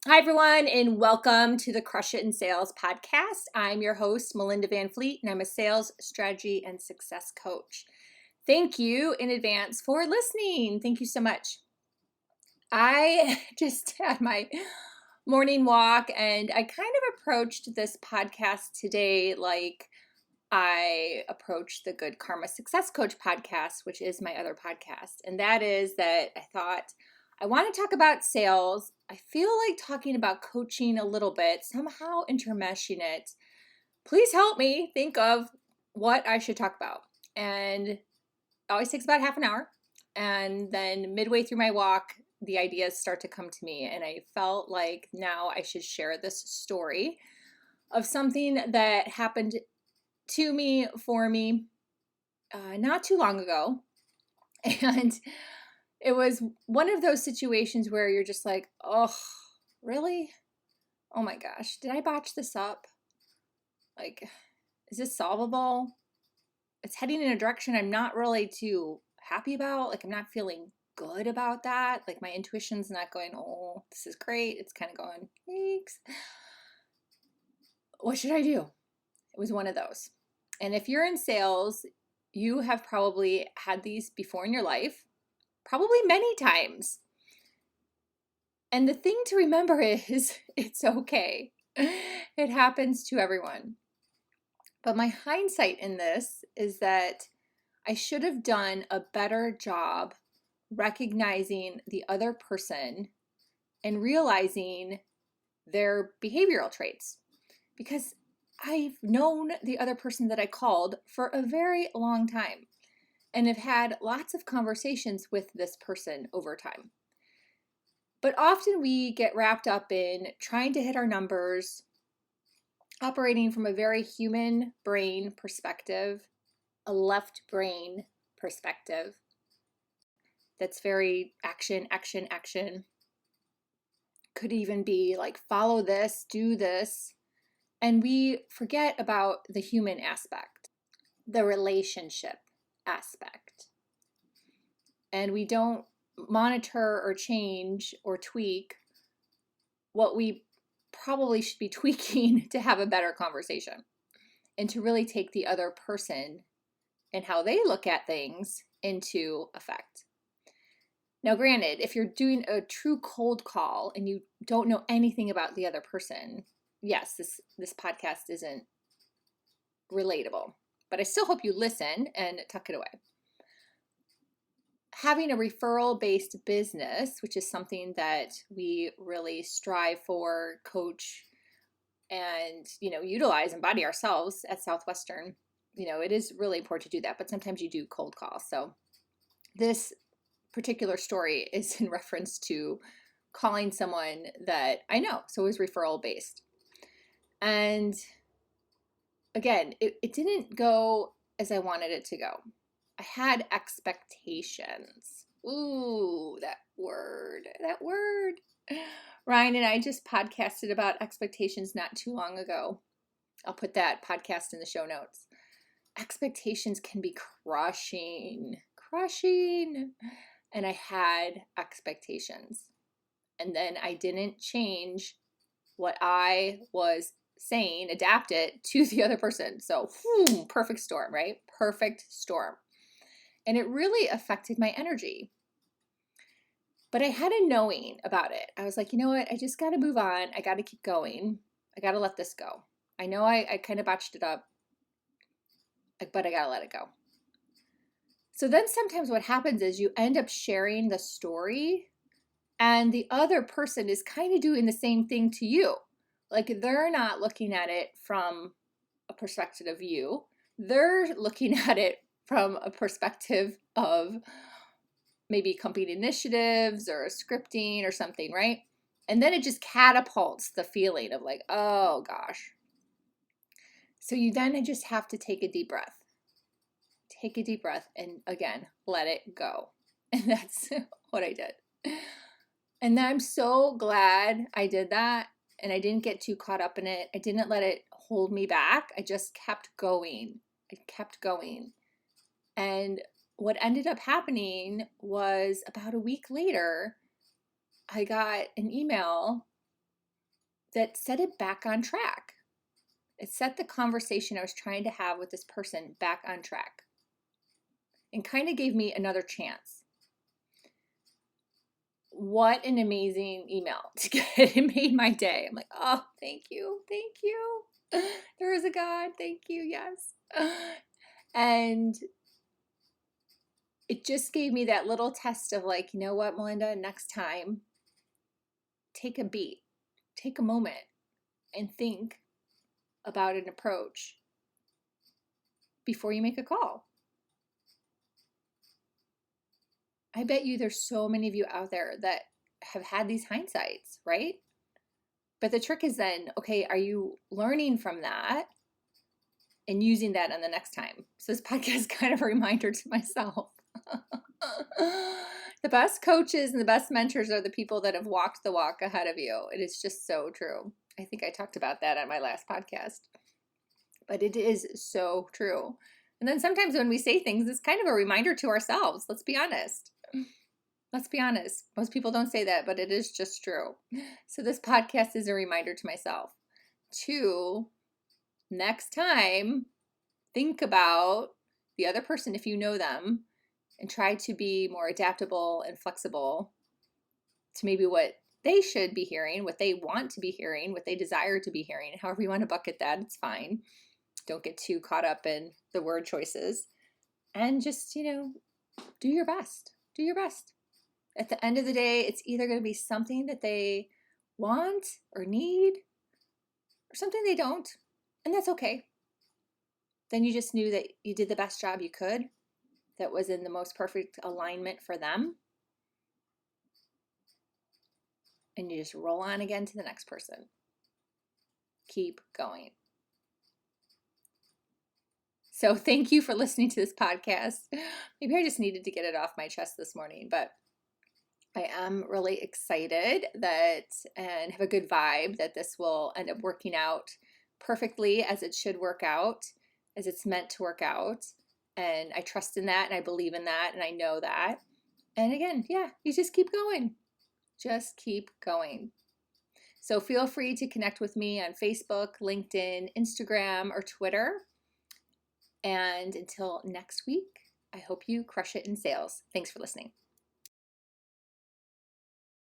Hi, everyone, and welcome to the Crush It in Sales podcast. I'm your host, Melinda Van Fleet, and I'm a sales strategy and success coach. Thank you in advance for listening. Thank you so much. I just had my morning walk, and I kind of approached this podcast today like I approached the Good Karma Success Coach podcast, which is my other podcast. And that is that I thought I want to talk about sales. I feel like talking about coaching a little bit, somehow intermeshing it. Please help me think of what I should talk about. And it always takes about half an hour. And then midway through my walk, the ideas start to come to me. And I felt like now I should share this story of something that happened to me, for me, not too long ago. And it was one of those situations where you're just like, oh, really? Oh my gosh, did I botch this up? Like, is this solvable? It's heading in a direction I'm not really too happy about. Like, I'm not feeling good about that. Like, my intuition's not going, oh, this is great. It's kind of going, thanks. What should I do? It was one of those. And if you're in sales, you have probably had these before in your life, probably many times. And the thing to remember is it's okay. It happens to everyone. But my hindsight in this is that I should have done a better job recognizing the other person and realizing their behavioral traits. Because I've known the other person that I called for a very long time and have had lots of conversations with this person over time. But often we get wrapped up in trying to hit our numbers, operating from a very human brain perspective, a left brain perspective that's very action, action, action. Could even be like follow this, do this. And we forget about the human aspect, the relationship aspect. And we don't monitor or change or tweak what we probably should be tweaking to have a better conversation and to really take the other person and how they look at things into effect. Now, granted, if you're doing a true cold call and you don't know anything about the other person, yes, this podcast isn't relatable, but I still hope you listen and tuck it away. Having a referral-based business, which is something that we really strive for, coach, and utilize, embody ourselves at Southwestern, it is really important to do that, but sometimes you do cold calls. So this particular story is in reference to calling someone that I know. So it was referral based. And again, it didn't go as I wanted it to go. I had expectations. Ooh, that word. Ryan and I just podcasted about expectations not too long ago. I'll put that podcast in the show notes. Expectations can be crushing. And I had expectations. And then I didn't change what I was saying, adapt it to the other person. So, perfect storm, right? Perfect storm. And it really affected my energy. But I had a knowing about it. I was like, you know what? I just got to move on. I got to keep going. I got to let this go. I know I kind of botched it up, but I got to let it go. So then sometimes what happens is you end up sharing the story and the other person is kind of doing the same thing to you. Like they're not looking at it from a perspective of you. They're looking at it from a perspective of maybe company initiatives or scripting or something, right? And then it just catapults the feeling of like, oh gosh. So you then just have to take a deep breath. Take a deep breath and again, let it go. And that's what I did. And I'm so glad I did that and I didn't get too caught up in it. I didn't let it hold me back. I just kept going. And what ended up happening was about a week later, I got an email that set it back on track. It set the conversation I was trying to have with this person back on track and kind of gave me another chance. What an amazing email to get. It made my day. I'm like, oh, thank you. Thank you. There is a God. Thank you. Yes. And it just gave me that little test of like, you know what, Melinda, next time, take a beat, take a moment and think about an approach before you make a call. I bet you there's so many of you out there that have had these hindsights, right? But the trick is then, okay, are you learning from that and using that on the next time? So this podcast is kind of a reminder to myself. The best coaches and the best mentors are the people that have walked the walk ahead of you. It is just so true. I think I talked about that on my last podcast, but it is so true. And then sometimes when we say things, it's kind of a reminder to ourselves. Let's be honest. Let's be honest. Most people don't say that, but it is just true. So this podcast is a reminder to myself to next time think about the other person if you know them and try to be more adaptable and flexible to maybe what they should be hearing, what they want to be hearing, what they desire to be hearing. However you want to bucket that, it's fine. Don't get too caught up in the word choices and just, do your best. Do your best. At the end of the day, it's either going to be something that they want or need or something they don't, and that's okay. Then you just knew that you did the best job you could, that was in the most perfect alignment for them, and you just roll on again to the next person. Keep going. So thank you for listening to this podcast. Maybe I just needed to get it off my chest this morning, but I am really excited and have a good vibe that this will end up working out perfectly as it should work out, as it's meant to work out. And I trust in that and I believe in that and I know that. And again, you just keep going. Just keep going. So feel free to connect with me on Facebook, LinkedIn, Instagram, or Twitter. And until next week, I hope you crush it in sales. Thanks for listening.